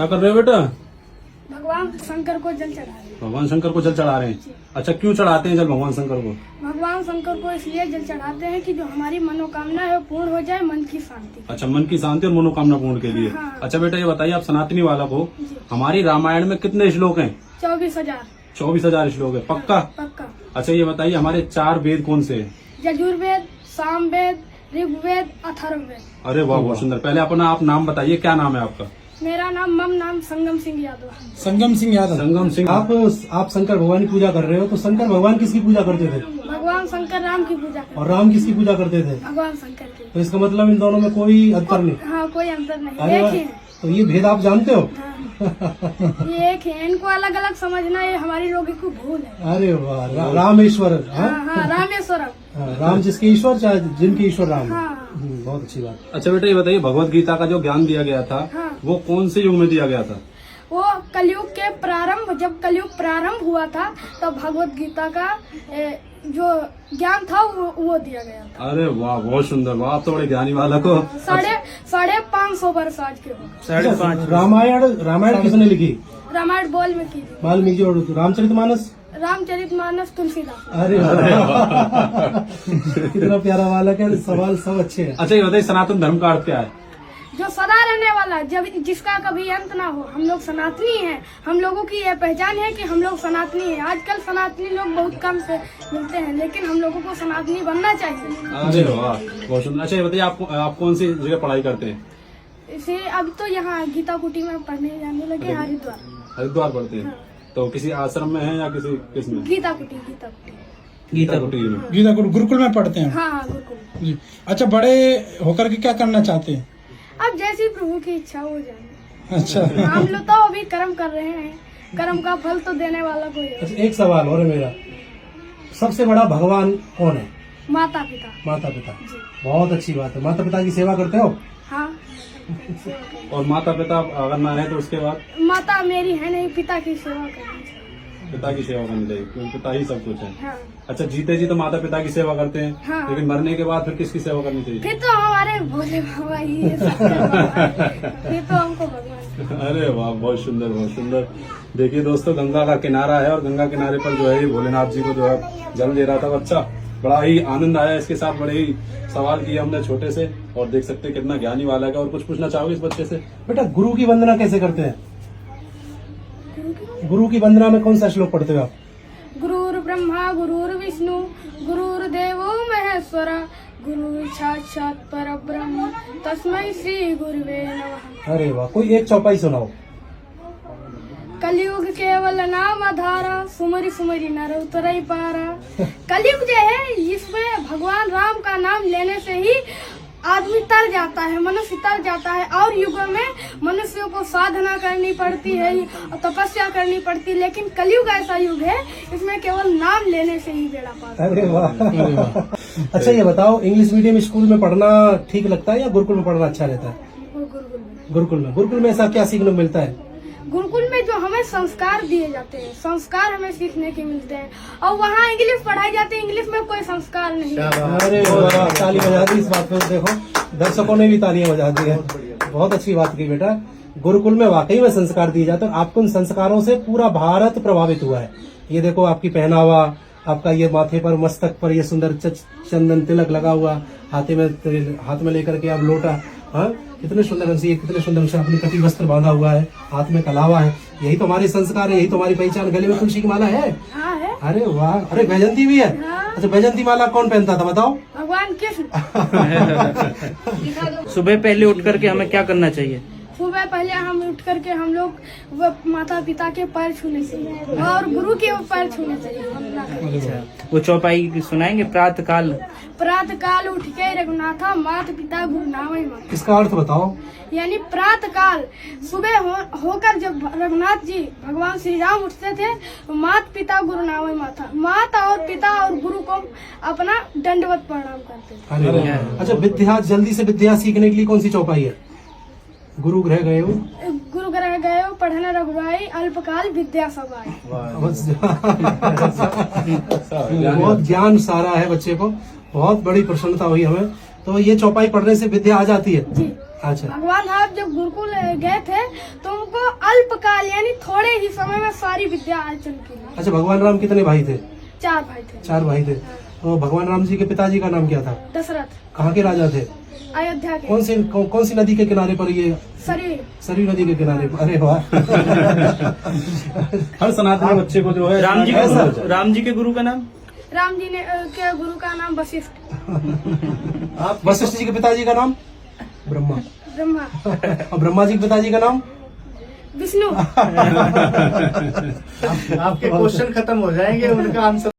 क्या कर रहे हो बेटा? भगवान शंकर को जल चढ़ा रहे हैं। भगवान शंकर को जल चढ़ा रहे हैं। अच्छा, क्यों चढ़ाते हैं जल भगवान शंकर को? भगवान शंकर को इसलिए जल चढ़ाते हैं कि जो हमारी मनोकामना है वो पूर्ण हो जाए, मन की शांति। अच्छा, मन की शांति और मनोकामना पूर्ण के लिए। हाँ। अच्छा बेटा, ये बताइए, आप सनातनी वाला हो, जी। हमारी रामायण में कितने श्लोक हैं? 24,000। 24,000 श्लोक है, पक्का? पक्का। अच्छा, ये बताइए, हमारे 4 वेद कौन से हैं? यजुर्वेद, सामवेद, ऋग्वेद, अथर्ववेद। अरे वाह, बहुत सुंदर। पहले अपना आप नाम बताइए, क्या नाम है आपका? मेरा नाम मम नाम संगम सिंह यादव है। संगम सिंह यादव। संगम सिंह। आप शंकर भगवान की पूजा कर रहे हो, तो शंकर भगवान किसकी पूजा करते थे भगवान शंकर राम की पूजा करते और राम किसकी पूजा करते थे? हैं। भगवान शंकर की। तो इसका मतलब इन दोनों में कोई अंतर नहीं। हाँ, कोई अंतर नहीं, अरे एक वाह, ही है। तो ये भेद आप जानते हो? हाँ। ये एक है, इनको अलग अलग समझना ये हमारी लोगों की भूल है। अरे वाह, रामेश्वर। हाँ हाँ, रामेश्वरम। राम जिसके ईश्वर, चाहे जिनके ईश्वर राम। हाँ। बहुत अच्छी बात। अच्छा बेटा, ये बताइए, भगवत गीता का जो ज्ञान दिया गया था, हाँ। वो कौन से युग में दिया गया था? वो कलयुग के प्रारंभ, जब कलयुग प्रारंभ हुआ था तब भगवत गीता का जो ज्ञान था वो दिया गया था। अरे वाह, बहुत सुंदर। वाह, आप तो बड़े ज्ञानी बालक हो। 550 वर्ष आज के हो। 5.5। रामायण किसने लिखी? रामायण बोल में की थी। वाल्मीकि। और रामचरितमानस? रामचरितमानस तुलसीदास। अरे वाह, कितना प्यारा बालक है। सवाल सब अच्छे हैं। अच्छा, ये बताइए, सनातन धर्म का अर्थ क्या है? जो सदा रहने वाला, जब जिसका कभी अंत ना हो। हम लोग सनातनी हैं। हम लोगों की यह पहचान है कि हम लोग सनातनी हैं। आजकल सनातनी लोग बहुत कम से मिलते हैं, लेकिन हम लोगों को सनातनी बनना चाहिए। अरे वाह, बहुत सुंदर। अच्छा, ये बताइए, आप कौन सी जगह पढ़ाई करते हैं? इसे अब तो यहाँ गीता कुटी में पढ़ने जाने लगे, हरिद्वार। हरिद्वार पढ़ते हैं। हाँ। तो किसी आश्रम में है या किसमें? गीता कुटी। गीता कुटी में। गीता गुरुकुल में पढ़ते हैं। हाँ हाँ, बिल्कुल। जी। अच्छा, बड़े होकर के क्या करना चाहते हैं? अब जैसी प्रभु की इच्छा हो जाए। अच्छा। हम लोग तो अभी कर्म कर रहे हैं, कर्म का फल तो देने वाला कोई है। अच्छा, एक सवाल और है मेरा। सबसे बड़ा भगवान कौन है? माता पिता। माता पिता। जी। बहुत अच्छी बात है। माता पिता की सेवा करते हो? हाँ। और माता पिता अगर ना है तो उसके बाद माता मेरी है नहीं, पिता की सेवा करनी चाहिए। पिता की सेवा करनी चाहिए, क्योंकि पिता ही सब कुछ है। हाँ। अच्छा, जीते जी तो माता पिता की सेवा करते हैं, हाँ। लेकिन मरने के बाद फिर किसकी सेवा करनी चाहिए? फिर तो हमारे भोले बाबा ही ये सब करवाएं। फिर तो हमको भगवान। अरे वाह, बहुत सुंदर, बहुत सुंदर। देखिए दोस्तों, गंगा का किनारा है और गंगा किनारे पर जो है ये भोलेनाथ जी को जो है जल दे रहा था बच्चा। बड़ा ही आनंद आया इसके साथ। बड़े ही सवाल किए हमने छोटे से, और देख सकते हैं कितना ज्ञानी वाला है। और कुछ पूछना चाहोगे इस बच्चे से? बेटा, गुरु की वंदना कैसे करते हैं? गुरु की वंदना में कौन सा श्लोक पढ़ते हो आप? गुरुर ब्रह्मा गुरुर विष्णु गुरुर्देवो महेश्वरा गुरु साक्षात परब्रह्म तस्मै श्री गुरुवे नमः। अरे वाह, कोई एक चौपाई सुनाओ। कलयुग केवल नाम आधारा सुमरी सुमरी नर उतरई पारा। कलयुग जो है, इसमें भगवान राम का नाम लेने से ही आदमी तर जाता है, मनुष्य तर जाता है। और युगों में मनुष्यों को साधना करनी पड़ती है, तपस्या करनी पड़ती है, लेकिन कलयुग ऐसा युग है इसमें केवल नाम लेने से ही बेड़ा पार। अरे वाह। अच्छा, ये बताओ, इंग्लिश मीडियम स्कूल में पढ़ना ठीक लगता है या गुरुकुल में पढ़ना अच्छा रहता है? गुरुकुल में ऐसा क्या सीखने को मिलता है? गुरुकुल में जो हमें संस्कार दिए जाते हैं, संस्कार हमें सीखने के मिलते हैं। और वहाँ इंग्लिश पढ़ाई जाती है, इंग्लिश में कोई संस्कार नहीं है। अरे वाह, ताली बजा दी इस बात पे। देखो, दर्शकों ने भी तालियां बजा दी है। बहुत अच्छी बात की बेटा। गुरुकुल में वाकई में संस्कार दिए जाते हैं। आपको उन संस्कारों से पूरा भारत प्रभावित हुआ है। ये देखो, आपकी पहनावा, आपका ये माथे पर, मस्तक पर ये सुंदर चंदन तिलक लगा हुआ, हाथ में लेकर के आप लोटा, हाँ, कितने सुंदर से अपनी कटी वस्त्र बांधा हुआ है, हाथ में कलावा है। यही तो हमारे संस्कार है, यही तो हमारी पहचान। गले में तुलसी की माला है। हाँ है। अरे वाह। अरे वैजंती भी है। हाँ। अच्छा, वैजंती माला कौन पहनता था बताओ? भगवान कृष्ण। सुबह पहले उठ करके हमें क्या करना चाहिए? सुबह पहले हम उठ करके हम लोग वो माता पिता के पैर छूने चाहिए और गुरु के पैर छूने चाहिए। वो चौपाई सुनाएंगे? प्रातः काल उठ के रघुनाथा माता पिता गुरु नामय माता। इसका अर्थ बताओ। यानी प्रातः काल सुबह होकर जब रघुनाथ जी भगवान श्री राम उठते थे तो माता पिता गुरु नामय माता, माता और पिता और गुरु को अपना दंडवत प्रणाम करते थे। अरे, अच्छा, जल्दी से विद्या सीखने के लिए कौन सी चौपाई है? गुरु ग्रह गए हो पढ़ना रघुराई अल्पकाल विद्या सब आए। बहुत ज्ञान सारा है बच्चे को। बहुत बड़ी प्रसन्नता हुई हमें। तो ये चौपाई पढ़ने से विद्या आ जाती है? जी। अच्छा भगवान राम जब गुरुकुल गए थे तो उनको अल्पकाल यानी थोड़े ही समय में सारी विद्या अर्जन की। अच्छा, भगवान राम कितने भाई थे? 4 भाई थे। 4 भाई थे। तो भगवान राम जी के पिताजी का नाम क्या था? दशरथ। कहाँ के राजा थे? अयोध्या के। कौन सी नदी के किनारे पर ये? सरयू नदी के किनारे पर। अरे वाह। हर सनातनी बच्चे को जो है राम जी के गुरु का नाम? राम जी ने के गुरु का नाम वशिष्ठ। वशिष्ठ जी के पिताजी का नाम? ब्रह्मा। ब्रह्मा। और ब्रह्मा जी के पिताजी का नाम? विष्णु। आपके क्वेश्चन खत्म हो जाएंगे, उनका आंसर